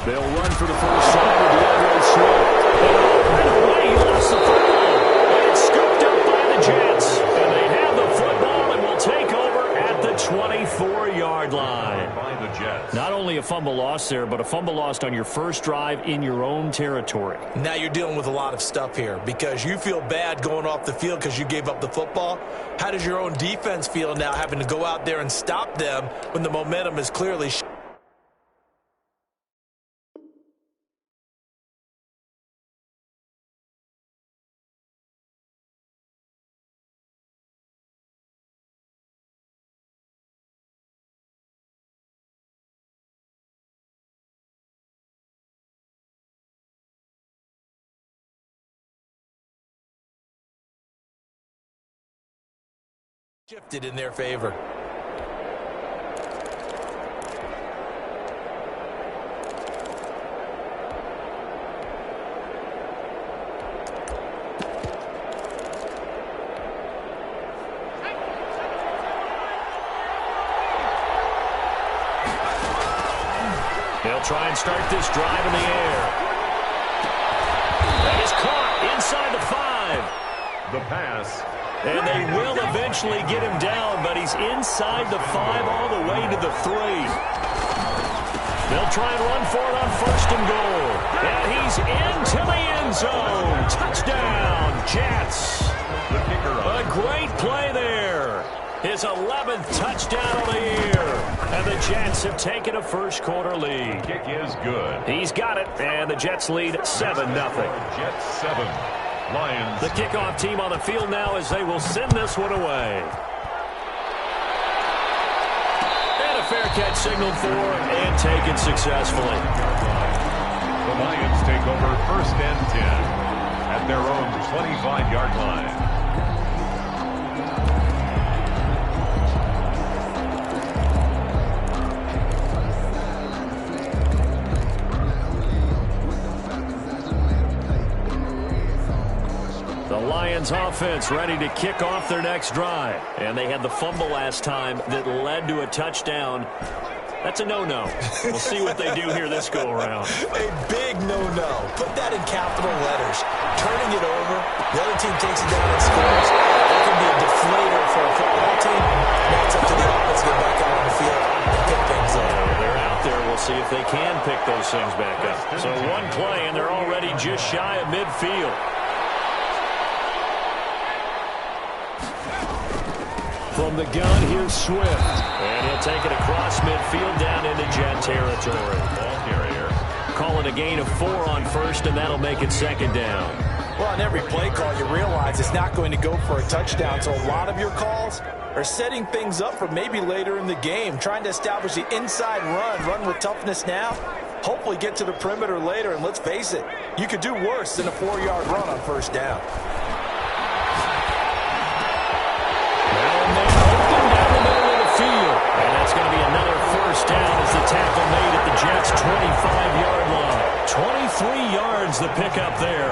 They'll run for the first time with DeAndre Swift. And right away, he lost the football. It's scooped up by the Jets. And they have the football and will take over at the 24-yard line. By the Jets. Not only a fumble loss there, but a fumble lost on your first drive in your own territory. Now you're dealing with a lot of stuff here because you feel bad going off the field because you gave up the football. How does your own defense feel now having to go out there and stop them when the momentum is clearly shifted in their favor? They'll try and start this drive in the air. That is caught inside the 5. The pass. And they will eventually get him down, but he's inside the 5 all the way to the 3. They'll try and run for it on first and goal. And he's into the end zone. Touchdown, Jets. The kicker A great play there. His 11th touchdown of the year. And the Jets have taken a first-quarter lead. kick is good. He's got it, and the Jets lead 7-0. Jets 7. Lions. The kickoff team on the field now as they will send this one away. And a fair catch signaled for and taken successfully. The Lions take over first and 10 at their own 25-yard line. Lions offense ready to kick off their next drive. And they had the fumble last time that led to a touchdown. That's a no-no. We'll see what they do here this go-around. A big no-no. Put that in capital letters. Turning it over, the other team takes it down and scores. That can be a deflator for a football team. Now it's up to the offense to get back out on the field and pick things up. They're out there. We'll see if they can pick those things back up. So one play, and they're already just shy of midfield. From the gun, here's Swift. And he'll take it across midfield down into Jet territory. Ball carrier. Call it a gain of 4 on first, and that'll make it second down. Well, on every play call, you realize it's not going to go for a touchdown. So a lot of your calls are setting things up for maybe later in the game, trying to establish the inside run with toughness now, hopefully get to the perimeter later. And let's face it, you could do worse than a 4-yard run on first down. And that's going to be another first down as the tackle made at the Jets' 25-yard line. 23 yards the pickup there.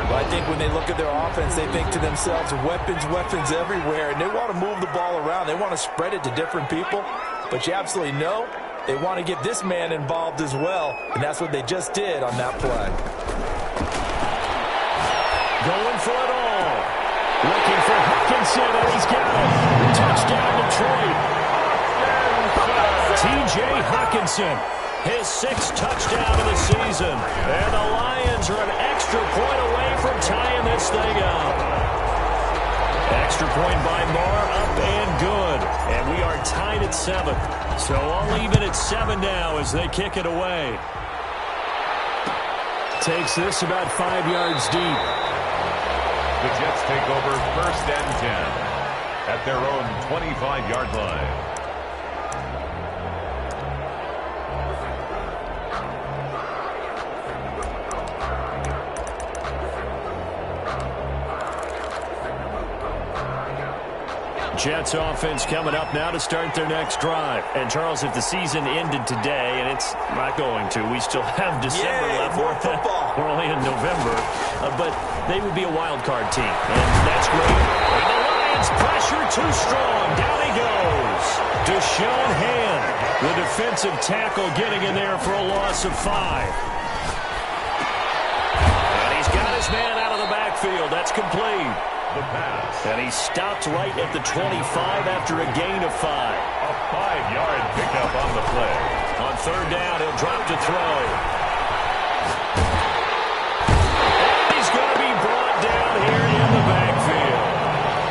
But I think when they look at their offense, they think to themselves, weapons everywhere, and they want to move the ball around. They want to spread it to different people. But you absolutely know they want to get this man involved as well, and that's what they just did on that play. Going for it all. Looking for Hutchinson, and he's got it. Touchdown, Detroit. T.J. Hutchinson, his 6th touchdown of the season. And the Lions are an extra point away from tying this thing up. Extra point by Marr, up and good. And we are tied at 7. So I'll leave it at 7 now as they kick it away. Takes this about 5 yards deep. The Jets take over first and 10 at their own 25-yard line. Jets offense coming up now to start their next drive. And, Charles, if the season ended today, and it's not going to, we still have December left. More football. We're only in November. But they would be a wild card team, and that's great. And the Lions pressure too strong. Down he goes. Deshaun Hand, the defensive tackle, getting in there for a loss of 5. And he's got his man out of the backfield. That's complete. The pass. And he stopped right at the 25 after a gain of 5. A 5-yard pickup on the play. On third down, he'll drop to throw. And he's going to be brought down here in the backfield.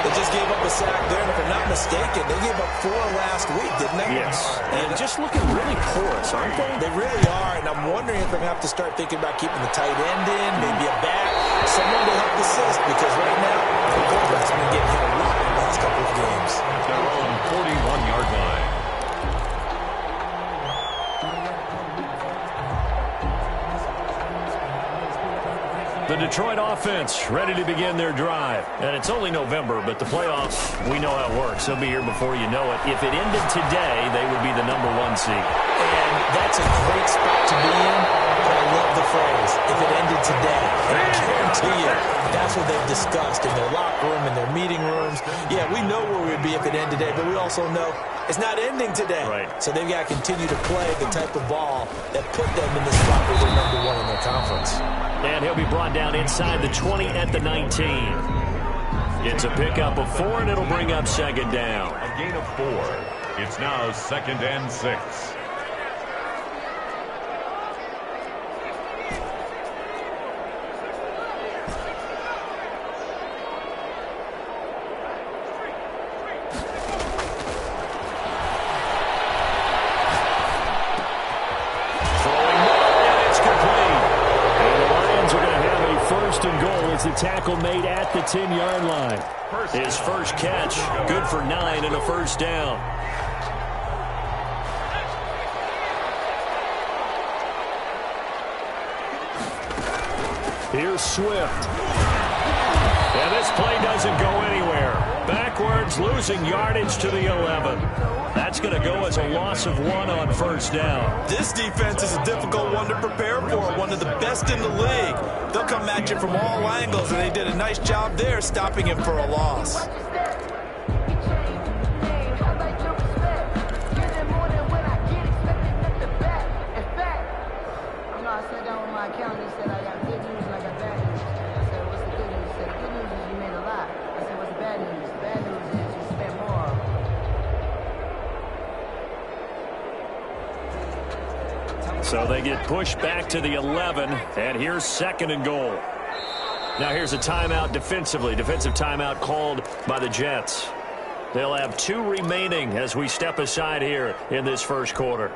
They just gave up a sack there, and if I'm not mistaken, they gave up 4 last week, didn't they? Yes. And just looking really porous, aren't they? They really are, and I'm wondering if they're going to have to start thinking about keeping the tight end in, maybe a back, someone to help assist, because right now, the quarterback's been getting hit a lot in the last couple of games. Their own 41-yard line. The Detroit offense ready to begin their drive. And it's only November, but the playoffs, we know how it works. They'll be here before you know it. If it ended today, they would be the #1 seed. And that's a great spot to be in, but I love the phrase, if it ended today. And I guarantee you, that's what they've discussed in their locker room, in their meeting rooms. Yeah, we know where we'd be if it ended today, but we also know it's not ending today. Right. So they've got to continue to play the type of ball that put them in the spot where they're #1 in their conference. And he'll be brought down inside the 20 at the 19. It's a pickup of 4, and it'll bring up second down. A gain of 4. It's now 2nd and 6. The tackle made at the 10-yard line. His first catch, good for 9 and a first down. Here's Swift. And this play doesn't go anywhere. Backwards, losing yardage to the 11. That's going to go as a loss of 1 on first down. This defense is a difficult one to prepare for, one of the best in the league. They'll come at you from all angles, and they did a nice job there stopping him for a loss. So they get pushed back to the 11, and here's 2nd and goal. Now here's a timeout defensively. Defensive timeout called by the Jets. They'll have 2 remaining as we step aside here in this first quarter.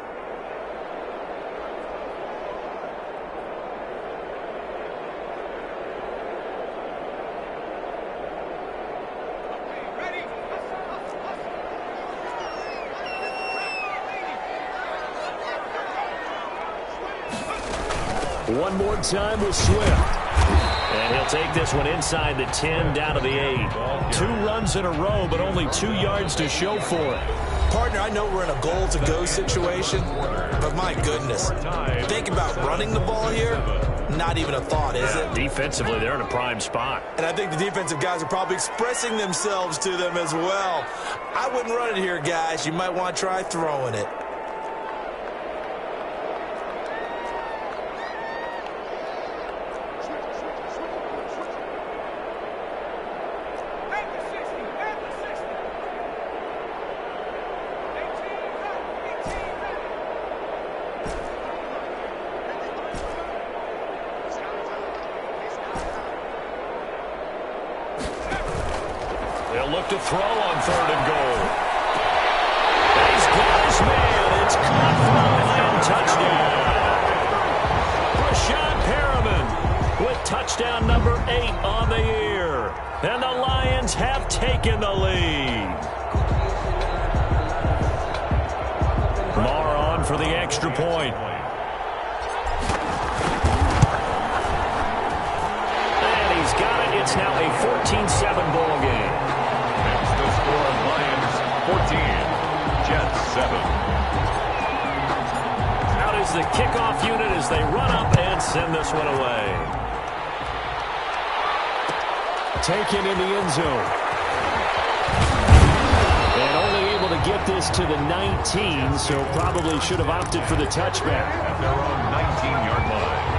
One more time with Swift. And he'll take this one inside the 10, down to the 8. 2 runs in a row, but only 2 yards to show for it. Partner, I know we're in a goal-to-go situation, but my goodness. Think about running the ball here. Not even a thought, is it? Defensively, they're in a prime spot. And I think the defensive guys are probably expressing themselves to them as well. I wouldn't run it here, guys. You might want to try throwing it. To throw on 3rd and goal. He's got his man. It's caught for a touchdown. Rashad Perriman with touchdown number 8 on the year. And the Lions have taken the lead. Marr on for the extra point. And he's got it. It's now a 14-7 ball game. Lions 14, Jets 7. Out is the kickoff unit as they run up and send this one away. Taken in the end zone. And only able able to get this to the 19, so probably should have opted for the touchback. At their own 19-yard line.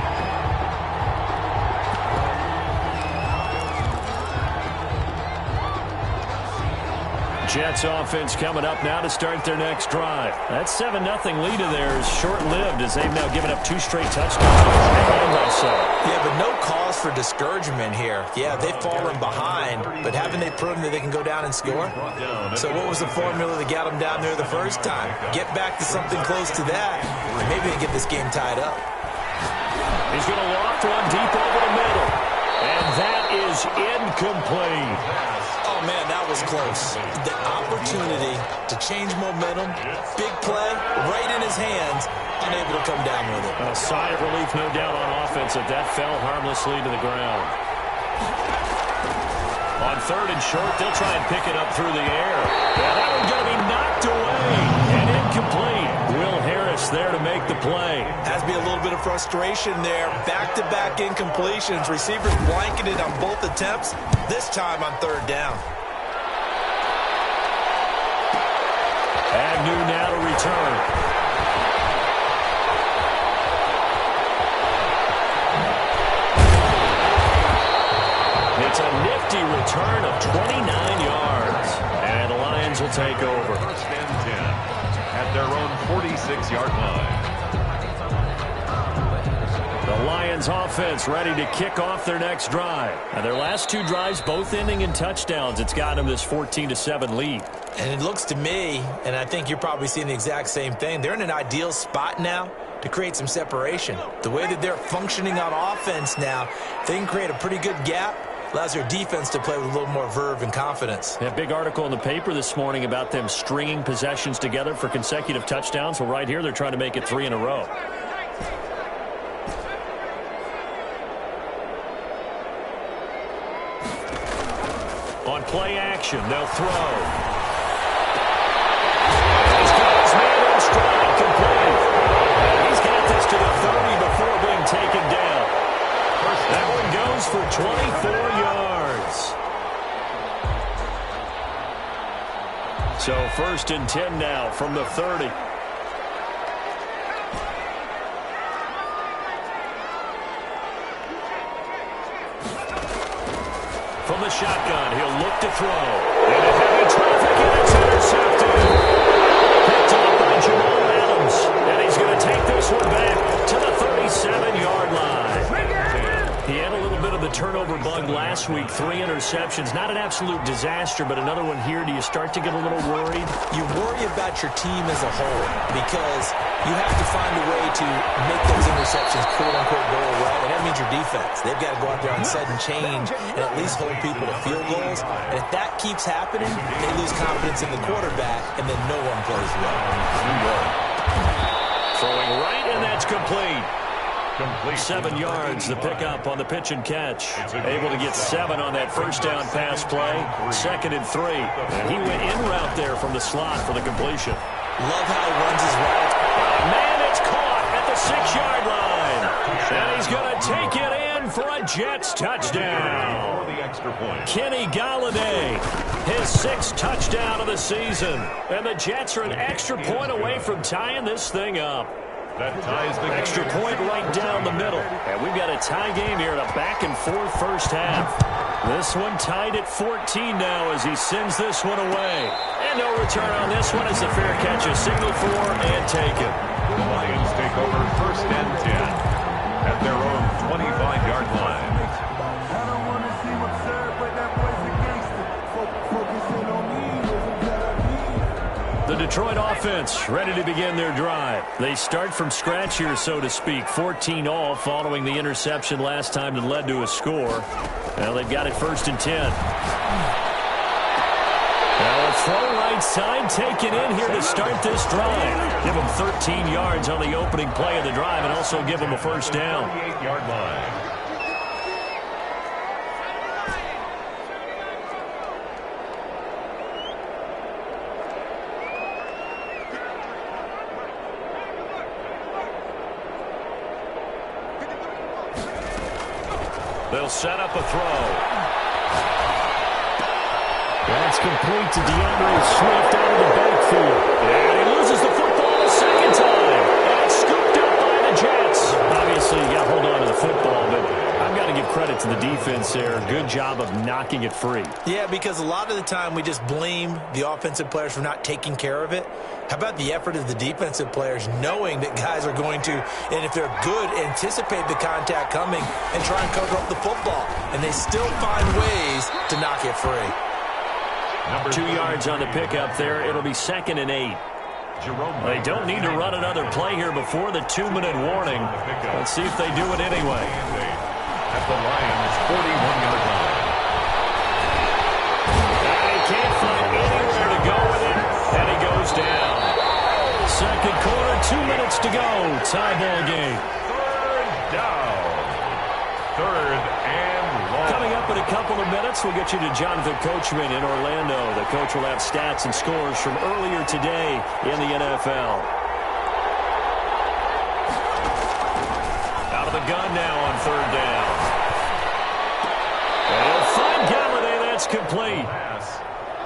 Jets offense coming up now to start their next drive. That 7-0 lead of theirs is short-lived as they've now given up 2 straight touchdowns. Yeah, but no cause for discouragement here. Yeah, they've fallen behind, but haven't they proven that they can go down and score? So what was the formula that got them down there the first time? Get back to something close to that, and maybe they get this game tied up. He's going to loft one deep over the middle, and that is incomplete. Oh, man, that was close. The opportunity to change momentum, big play, right in his hands, unable to come down with it. A sigh of relief, no doubt, on offense that fell harmlessly to the ground. On 3rd and short, they'll try and pick it up through the air. Yeah, that one's going to be knocked away and incomplete. Will Harris there to make the play. Has to be a little bit of frustration there. Back-to-back incompletions. Receivers blanketed on both attempts, this time on 3rd down. Agnew now to return. It's a nifty return of 29 yards. And the Lions will take over. 1st and 10 at their own 46-yard line. The Lions offense ready to kick off their next drive. And their last 2 drives both ending in touchdowns. It's got them this 14-7 lead. And it looks to me, and I think you're probably seeing the exact same thing, they're in an ideal spot now to create some separation. The way that they're functioning on offense now, they can create a pretty good gap. Allows their defense to play with a little more verve and confidence. A big article in the paper this morning about them stringing possessions together for consecutive touchdowns. Well, right here, they're trying to make it 3 in a row. On play action, they'll throw. He's got his man in stride, complete. And he's got this to the 30 before being taken down. That one goes for 24 yards. So 1st and 10 now from the 30. From the shotgun, he'll look to throw. And a heavy traffic, and it's intercepted. Picked up by Jamal Adams. And he's going to take this one back to the 37-yard line. He had a little bit of the turnover bug last week. 3 interceptions. Not an absolute disaster, but another one here. Do you start to get a little worried? You worry about your team as a whole because you have to find a way to make those interceptions quote-unquote go away, and that means your defense. They've got to go out there on sudden change and at least hold people to field goals. And if that keeps happening, they lose confidence in the quarterback, and then no one plays well. Throwing right, and that's complete. 7 yards, the pickup on the pitch and catch. Able to get 7 on that 1st down pass play. 2nd and 3. And he went in route there from the slot for the completion. Love how he runs his route. Man, it's caught at the 6-yard line. And he's going to take it in for a Jets touchdown. Kenny Galladay, his 6th touchdown of the season. And the Jets are an extra point away from tying this thing up. That ties the extra point right down the middle. And we've got a tie game here in a back-and-forth 1st half. This one tied at 14 now as he sends this one away. And no return on this one as the fair catch is signaled for and taken. The Lions take over 1st and 10 at their own 25-yard line. The Detroit offense ready to begin their drive. They start from scratch here, so to speak. 14 all following the interception last time that led to a score. Now they've got it 1st and 10. Now a throw right side taken in here to start this drive. Give them 13 yards on the opening play of the drive and also give them a 1st down. 28-yard line. They'll set up a throw. That's complete to DeAndre Swift out of the backfield. And he loses the football a second time. And it's scooped up by the Jets. Obviously, you got to hold on to the football, but I've got to give credit to the defense there. Good job of knocking it free. Yeah, because a lot of the time we just blame the offensive players for not taking care of it. How about the effort of the defensive players knowing that guys are going to, and if they're good, anticipate the contact coming and try and cover up the football. And they still find ways to knock it free. 2 yards on the pickup there. It'll be 2nd and 8. They don't need to run another play here before the 2-minute warning. Let's see if they do it anyway. At the Lions' 41-yard line. He can't find anywhere to go with it, and he goes down. Second quarter, 2 minutes to go. Tie ball game. Third down. Third and long. Coming up in a couple of minutes, we'll get you to Jonathan Coachman in Orlando. The coach will have stats and scores from earlier today in the NFL. Out of the gun now on third down. And he'll find Galladay. That's complete.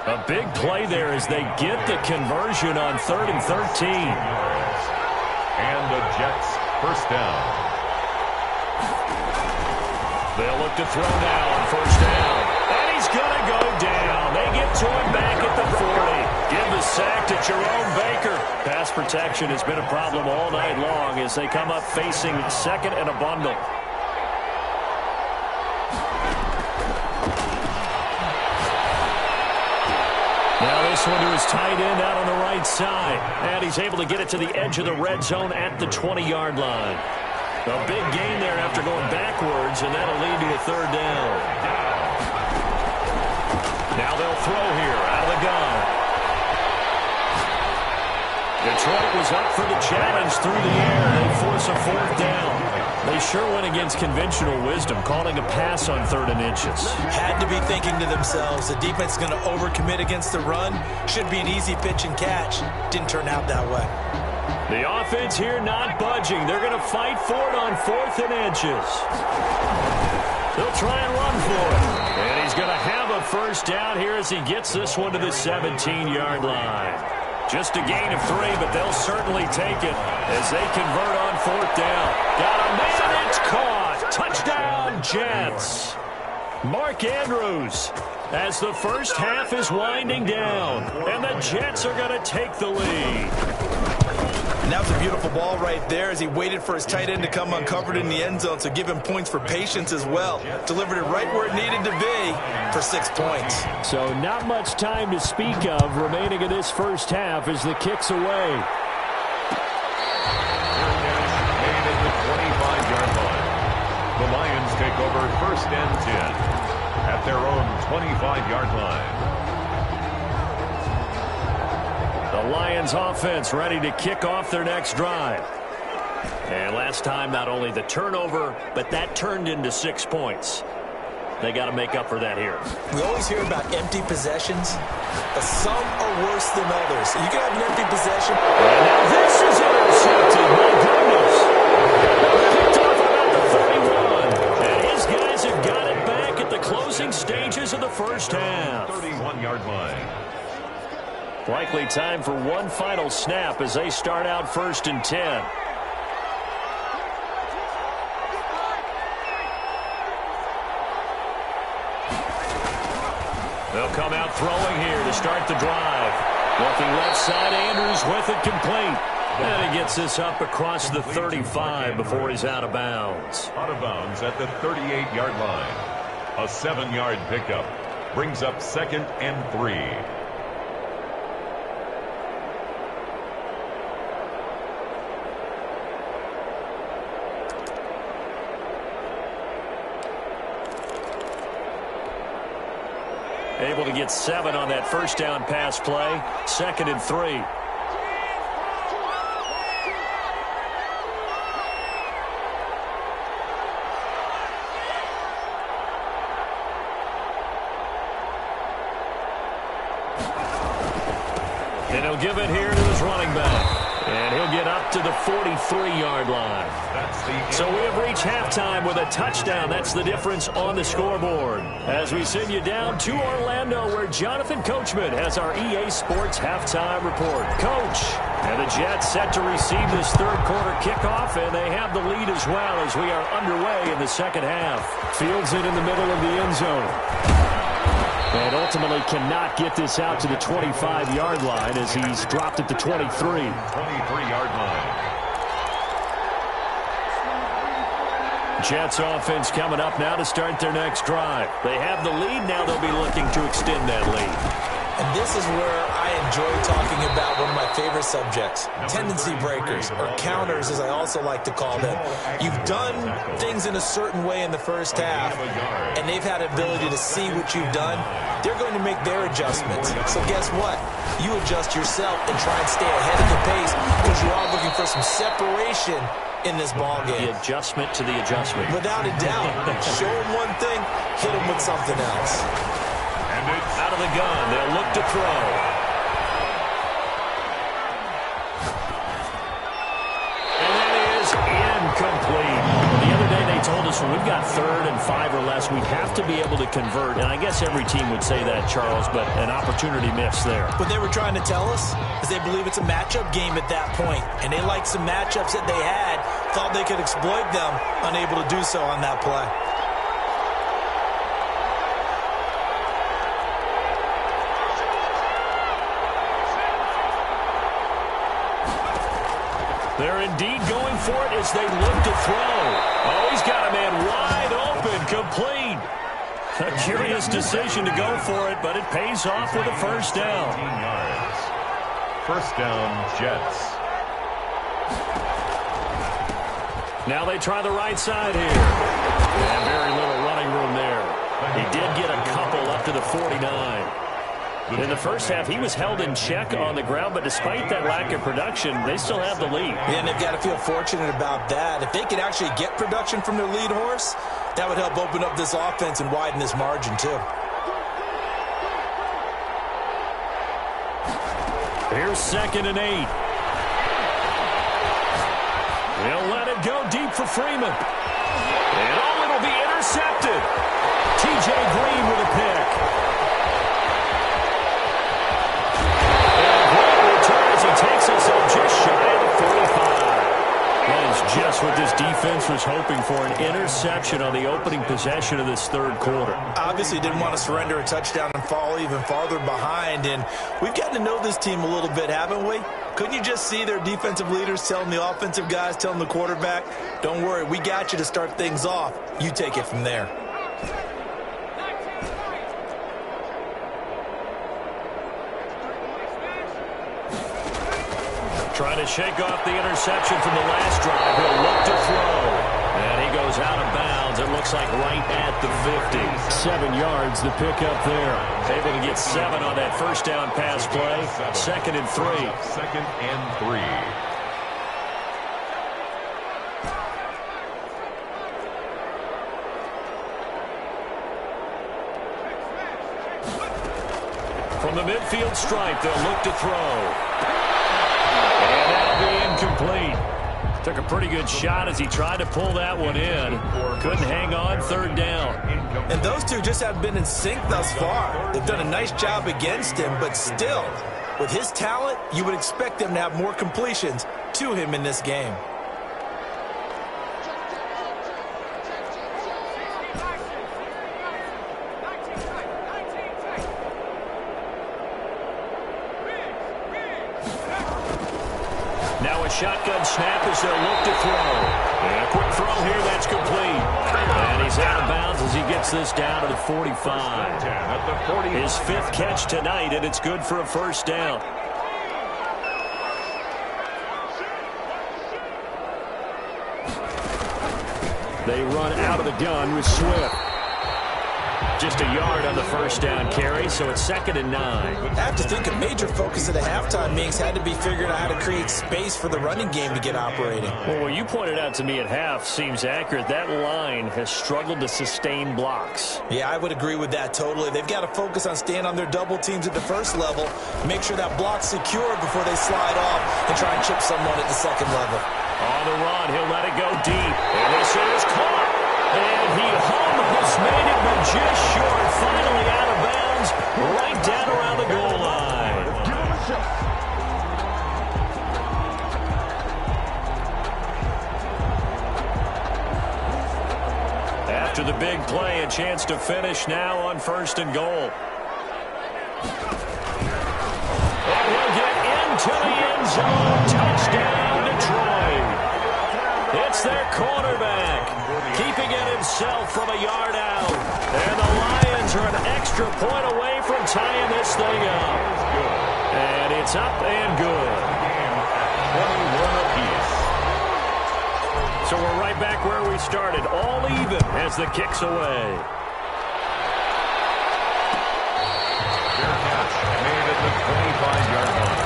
A big play there as they get the conversion on 3rd and 13. And the Jets first down. They'll look to throw now on first down. And he's going to go down. They get to him back at the 40. Give the sack to Jerome Baker. Pass protection has been a problem all night long as they come up facing second and a bundle. Now this one to his tight end out on the right side. And he's able to get it to the edge of the red zone at the 20-yard line. A big gain there after going backwards, and that'll lead to a third down. Now they'll throw here out of the gun. Detroit was up for the challenge through the air. They force a fourth down. They sure went against conventional wisdom, calling a pass on 3rd and inches. Had to be thinking to themselves, the defense is going to overcommit against the run. Should be an easy pitch and catch. Didn't turn out that way. The offense here not budging. They're going to fight for it on 4th and inches. They'll try and run for it. And he's going to have a first down here as he gets this one to the 17-yard line. Just a gain of 3, but they'll certainly take it as they convert on 4th down. Got a man, it's caught. Touchdown, Jets. Mark Andrews as the first half is winding down, and the Jets are going to take the lead. And that was a beautiful ball right there as he waited for his tight end to come uncovered in the end zone, so give him points for patience as well. Delivered it right where it needed to be for 6 points. So not much time to speak of remaining in this first half as the kick's away. Made at the 25-yard line. The Lions take over 1st and 10 at their own 25-yard line. The Lions offense ready to kick off their next drive. And last time, not only the turnover, but that turned into 6 points. They got to make up for that here. We always hear about empty possessions, but some are worse than others. You can have an empty possession. And now this is intercepted. My goodness. Picked off about the 31. And his guys have got it back at the closing stages of the first half. 31-yard line. Likely time for one final snap as they start out 1st and 10. They'll come out throwing here to start the drive. Looking left side, Andrews with it complete. And he gets this up across the 35 before he's out of bounds. Out of bounds at the 38-yard line. A 7-yard pickup brings up 2nd and 3. Able to get 7 on that first down pass play. 2nd and 3. And he'll give it here to his running back. And he'll get up to the 43-yard line. So we have reached halftime with a touchdown. That's the difference on the scoreboard. As we send you down to Orlando, where Jonathan Coachman has our EA Sports halftime report. Coach, and the Jets set to receive this third quarter kickoff, and they have the lead as well as we are underway in the second half. Fields it in the middle of the end zone. And ultimately cannot get this out to the 25-yard line as he's dropped at the 23. 23-yard line. Jets offense coming up now to start their next drive. They have the lead. Now they'll be looking to extend that lead. And this is where I enjoy talking about one of my favorite subjects, tendency breakers, or counters as I also like to call them. You've done things in a certain way in the first half, and they've had ability to see what you've done. They're going to make their adjustments. So guess what? You adjust yourself and try and stay ahead of the pace because you are looking for some separation in this ball game. The adjustment to the adjustment. Without a doubt. Show them one thing, hit them with something else. Out of the gun, they'll look to throw. And that is incomplete. The other day they told us when we've got 3rd and 5 or less, we have to be able to convert. And I guess every team would say that, Charles, but an opportunity missed there. What they were trying to tell us is they believe it's a matchup game at that point. And they liked some matchups that they had, thought they could exploit them, unable to do so on that play. They're indeed going for it as they look to throw. Oh, he's got a man wide open, complete. A curious decision to go for it, but it pays off with a first down. 15 yards. First down, Jets. Now they try the right side here. And very little running room there. He did get a couple up to the 49. In the first half, he was held in check on the ground, but despite that lack of production, they still have the lead. Yeah, and they've got to feel fortunate about that. If they could actually get production from their lead horse, that would help open up this offense and widen this margin, too. Here's 2nd and 8. They'll let it go deep for Freeman. And oh, it'll be intercepted. T.J. Green with a pick. He takes us up just shy of the 45. That is just what this defense was hoping for, an interception on the opening possession of this third quarter. Obviously didn't want to surrender a touchdown and fall even farther behind, and we've gotten to know this team a little bit, haven't we? Couldn't you just see their defensive leaders telling the offensive guys, telling the quarterback, don't worry, we got you to start things off. You take it from there. Trying to shake off the interception from the last drive. He'll look to throw. And he goes out of bounds. It looks like right at the 50. 7 yards, the pickup there. Able to get 7 on that first down pass play. 2nd and 3. 2nd and 3. From the midfield stripe, they'll look to throw. And that'll be incomplete. Took a pretty good shot as he tried to pull that one in. Couldn't hang on, 3rd down. And those two just haven't been in sync thus far. They've done a nice job against him, but still, with his talent, you would expect them to have more completions to him in this game. Now a shotgun snap as they'll look to throw. And a quick throw here, that's complete. And he's out of bounds as he gets this down to the 45. His 5th catch tonight, and it's good for a first down. They run out of the gun with Swift. Just a yard on the first down carry, so it's 2nd and 9. I have to think a major focus of the halftime meetings had to be figuring out how to create space for the running game to get operating. Well, what you pointed out to me at half seems accurate. That line has struggled to sustain blocks. Yeah, I would agree with that totally. They've got to focus on staying on their double teams at the first level, make sure that block's secure before they slide off and try and chip someone at the second level. On the run, he'll let it go deep. And this is caught. And he almost made it, but just short. Finally out of bounds, right down around the goal line. Give him a shot. After the big play, a chance to finish now on 1st and goal. And he'll get into the end zone. Touchdown, Detroit. It's their quarterback, keeping it himself from a yard out. And the Lions are an extra point away from tying this thing up. And it's up and good. 21 apiece. So we're right back where we started, all even as the kick's away. Fair catch made at the 25-yard line.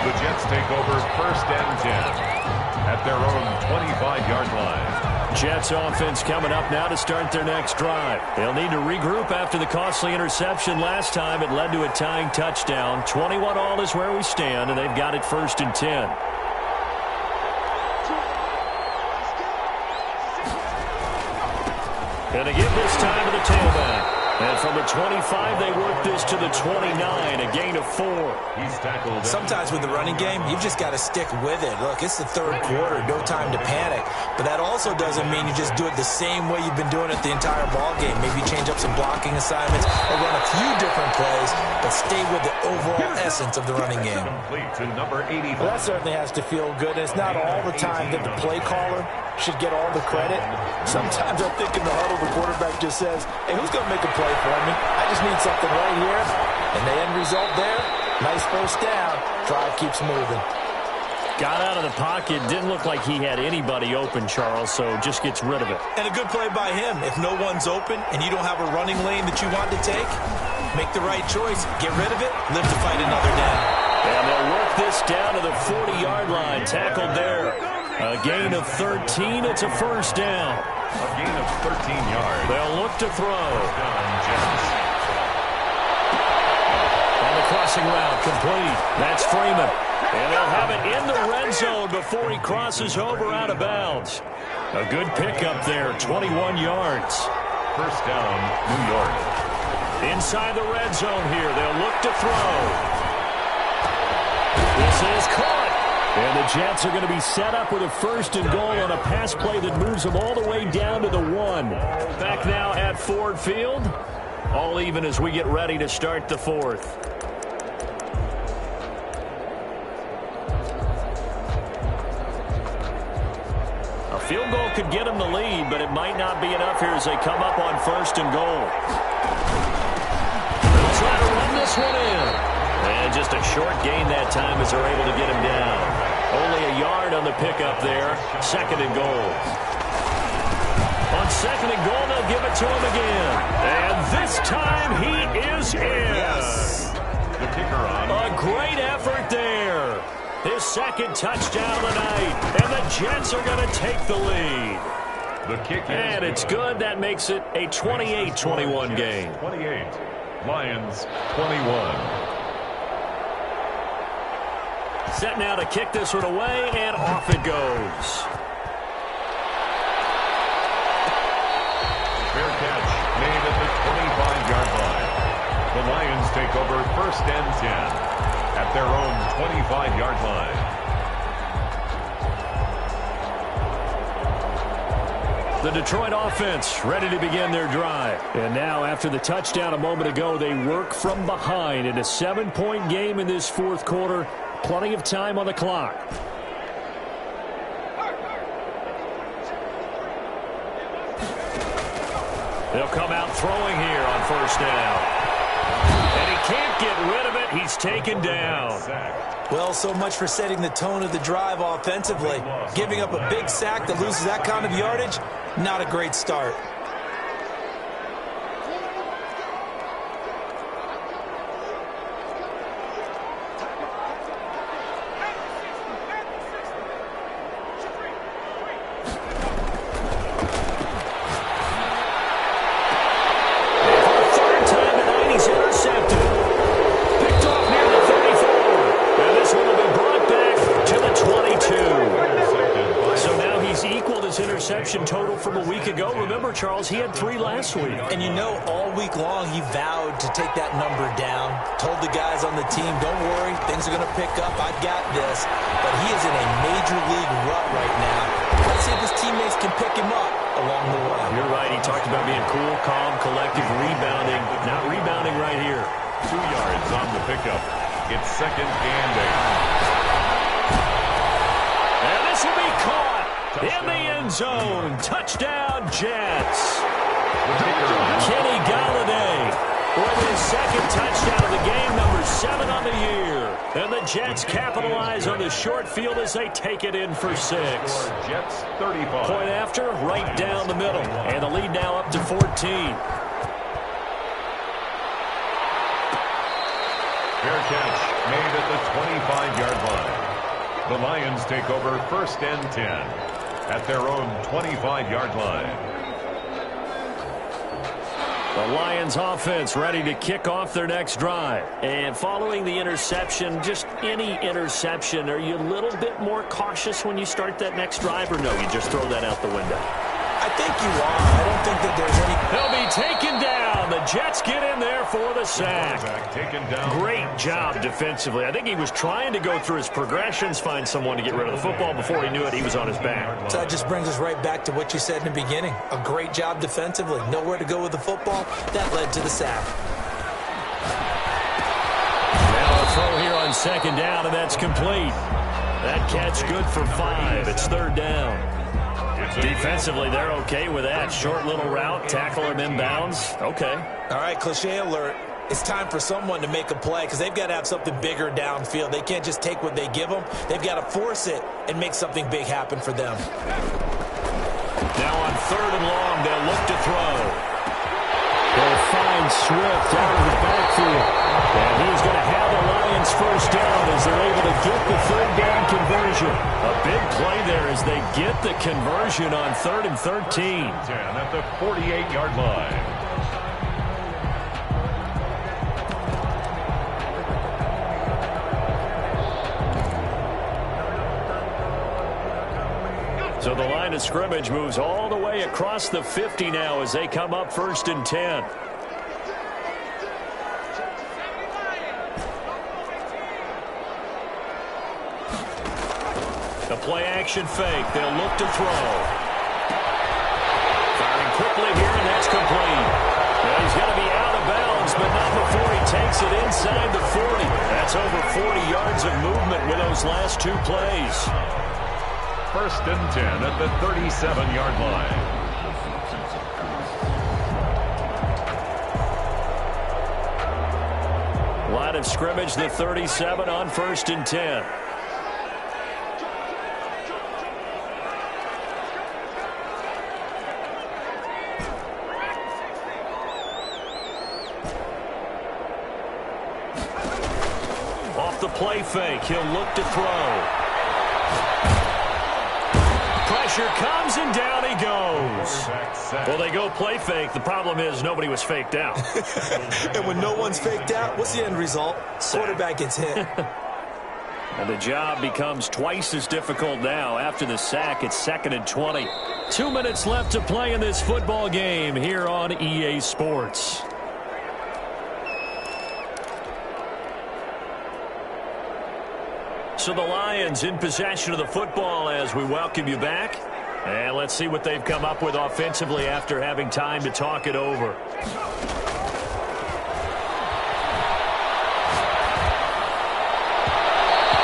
The Jets take over 1st and 10 at their own 25-yard line. Jets offense coming up now to start their next drive. They'll need to regroup after the costly interception last time. It led to a tying touchdown. 21-all is where we stand, and they've got it 1st and 10. And they give this time to the tailback. And from the 25, they work this to the 29, a gain of 4. He's tackled. Sometimes with the running game, you've just got to stick with it. Look, it's the 3rd quarter, no time to panic. But that also doesn't mean you just do it the same way you've been doing it the entire ball game. Maybe change up some blocking assignments or run a few different plays, but stay with the overall essence of the running game. Complete to number 85. Well, that certainly has to feel good. It's not all the time that the play caller should get all the credit. Sometimes I think in the huddle, the quarterback just says, hey, who's going to make a play for me? I just need something right here. And the end result there, nice 1st down. Drive keeps moving. Got out of the pocket. Didn't look like he had anybody open, Charles, so just gets rid of it. And a good play by him. If no one's open and you don't have a running lane that you want to take, make the right choice. Get rid of it. Live to fight another down. And they'll work this down to the 40-yard line. Tackled there. A gain of 13. It's a 1st down. A gain of 13 yards. They'll look to throw. Jets. On the crossing route, complete. That's Freeman. And they'll have it in the red zone before he crosses over out of bounds. A good pickup there, 21 yards. 1st down, New York. Inside the red zone here, they'll look to throw. This is caught. And the Jets are going to be set up with a 1st and goal on a pass play that moves them all the way down to the 1. Back now at Ford Field. All even as we get ready to start the 4th. A field goal could get them the lead, but it might not be enough here as they come up on 1st and goal. They'll try to run this one in. And just a short gain that time as they're able to get him down. Only a yard on the pickup there. 2nd and goal. On 2nd and goal, they'll give it to him again. And this time he is in. Yes. The kicker on. A great effort there. His 2nd touchdown of the night. And the Jets are going to take the lead. The kick is and it's good. That makes it a 28-21 game. 28. Lions 21. Set now to kick this one away, and off it goes. Fair catch made at the 25-yard line. The Lions take over 1st and 10 at their own 25-yard line. The Detroit offense ready to begin their drive. And now, after the touchdown a moment ago, they work from behind in a 7-point game in this 4th quarter. Plenty of time on the clock. They'll come out throwing here on 1st down. And he can't get rid of it. He's taken down. Well, so much for setting the tone of the drive offensively. Giving up a big sack that loses that kind of yardage, not a great start. his interception total from a week ago. Remember, Charles, he had 3 last week. And you know, all week long, he vowed to take that number down. Told the guys on the team, don't worry, things are going to pick up. I've got this. But he is in a major league rut right now. Let's see if his teammates can pick him up along the way. You're right. He talked about being cool, calm, collective, rebounding. Not rebounding right here. 2 yards on the pickup. It's 2nd and 8. And this will be caught in the end zone. Touchdown, Jets. Kenny Galladay with his 2nd touchdown of the game, number 7 on the year. And the Jets capitalize on the short field as they take it in for 6. Jets 35. Point after, right down the middle. And the lead now up to 14. Fair catch made at the 25-yard line. The Lions take over 1st and 10 at their own 25-yard line. The Lions offense ready to kick off their next drive. And following the interception, just any interception, are you a little bit more cautious when you start that next drive, or no, you just throw that out the window? I think you are. I don't think that there's any... They'll be taken down. The Jets get in there for the sack. Great job defensively. I think he was trying to go through his progressions, find someone to get rid of the football. Before he knew it, he was on his back. So that just brings us right back to what you said in the beginning. A great job defensively. Nowhere to go with the football. That led to the sack. Now a throw here on 2nd down, and that's complete. That catch good for 5. It's 3rd down. Defensively, they're okay with that. Short little route, tackle him inbounds. Okay. All right, cliche alert. It's time for someone to make a play because they've got to have something bigger downfield. They can't just take what they give them. They've got to force it and make something big happen for them. Now on 3rd and long, they'll look to throw. They'll find Swift out of the backfield. And he's going to have the Lions 1st down as they're able to get the 3rd down conversion. A big play there as they get the conversion on 3rd and 13. 10 at the 48-yard line. So the line of scrimmage moves all the way across the 50 now as they come up 1st and 10. The play-action fake. They'll look to throw. Firing quickly here, and that's complete. Well, he's going to be out of bounds, but not before he takes it inside the 40. That's over 40 yards of movement with those last 2 plays. 1st and 10 at the 37-yard line. Line of scrimmage, the 37 on 1st and 10. Off the play fake, he'll look to throw. Pressure comes, and down he goes. Well, they go play fake. The problem is nobody was faked out. And when no one's faked out, what's the end result? Quarterback gets hit. And the job becomes twice as difficult now. After the sack, it's 2nd and 20. 2 minutes left to play in this football game here on EA Sports. So the Lions in possession of the football as we welcome you back. And let's see what they've come up with offensively after having time to talk it over.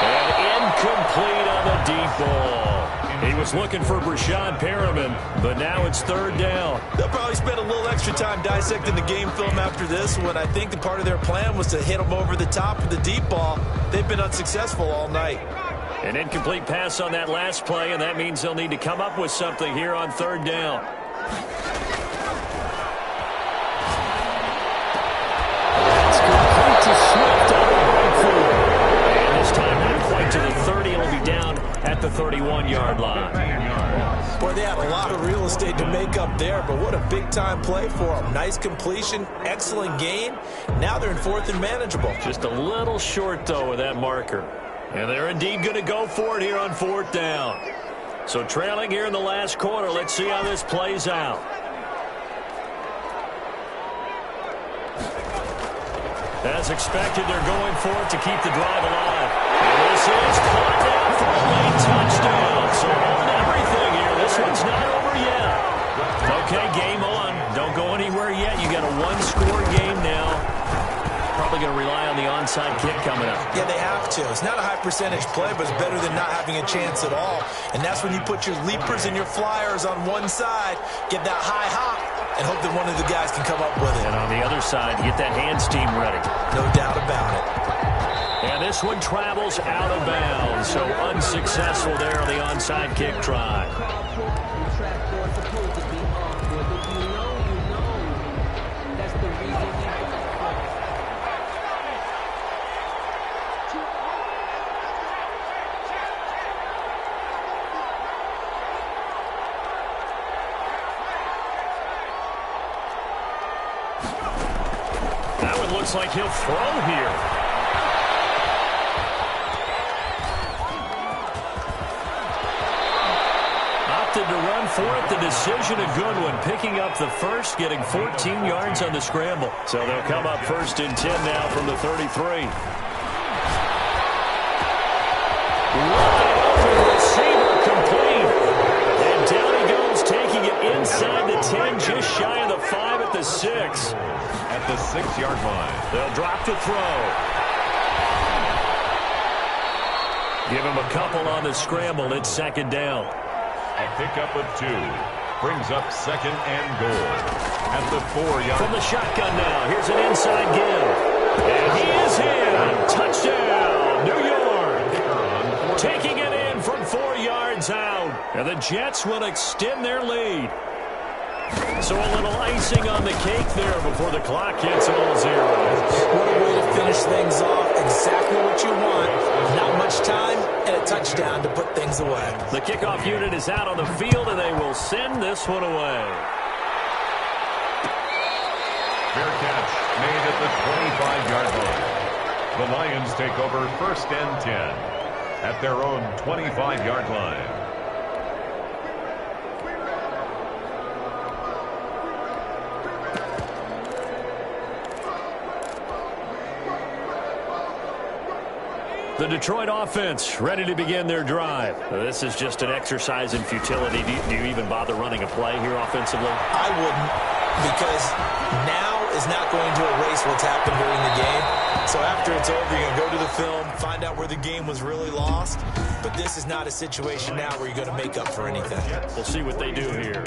And incomplete on the deep ball. He was looking for Brashad Perriman, but now it's 3rd down. They'll probably spend a little extra time dissecting the game film after this one. I think the part of their plan was to hit them over the top with the deep ball. They've been unsuccessful all night. An incomplete pass on that last play, and that means they'll need to come up with something here on 3rd down. That's complete to Swift out of Brentford. And this time not quite to the 30. It'll be down at the 31-yard line. Boy, they had a lot of real estate to make up there, but what a big-time play for them. Nice completion, excellent gain. Now they're in 4th and manageable. Just a little short, though, with that marker. And they're indeed going to go for it here on 4th down. So trailing here in the last quarter. Let's see how this plays out. As expected, they're going for it to keep the drive alive. And this is caught down for a late touchdown. So hold everything here. This one's not over yet. Okay, game on. Don't go anywhere yet. You got a one-score game now. Probably going to rely on the onside kick coming up. Yeah, they have to. It's not a high-percentage play, but it's better than not having a chance at all. And that's when you put your leapers and your flyers on one side, get that high hop, and hope that one of the guys can come up with it. And on the other side, get that hands team ready. No doubt about it. And this one travels out of bounds, so unsuccessful there on the onside kick try. That one looks like he'll throw here. Opted to run for it. The decision a good one. Picking up the first, getting 14 yards on the scramble. So they'll come up 1st and 10 now from the 33. Receiver complete. And down he goes, taking it inside the 10, just shy of the 5 at the 6. At the 6-yard line. They'll drop to throw. Give him a couple on the scramble. It's 2nd down. A pickup of 2. Brings up 2nd and goal. At the 4-yard. From the shotgun now. Here's an inside give. And he is in. Touchdown, New York. Taking it in from 4 yards out. And the Jets will extend their lead. So a little icing on the cake there before the clock hits all zeros. What a way to finish things off. Exactly what you want. Not much time and a touchdown to put things away. The kickoff unit is out on the field, and they will send this one away. Fair catch made at the 25-yard line. The Lions take over 1st and 10 at their own 25-yard line. The Detroit offense ready to begin their drive. This is just an exercise in futility. Do you even bother running a play here offensively? I wouldn't, because now is not going to erase what's happened during the game. So after it's over, you're going to go to the film, find out where the game was really lost. But this is not a situation now where you're going to make up for anything. We'll see what they do here.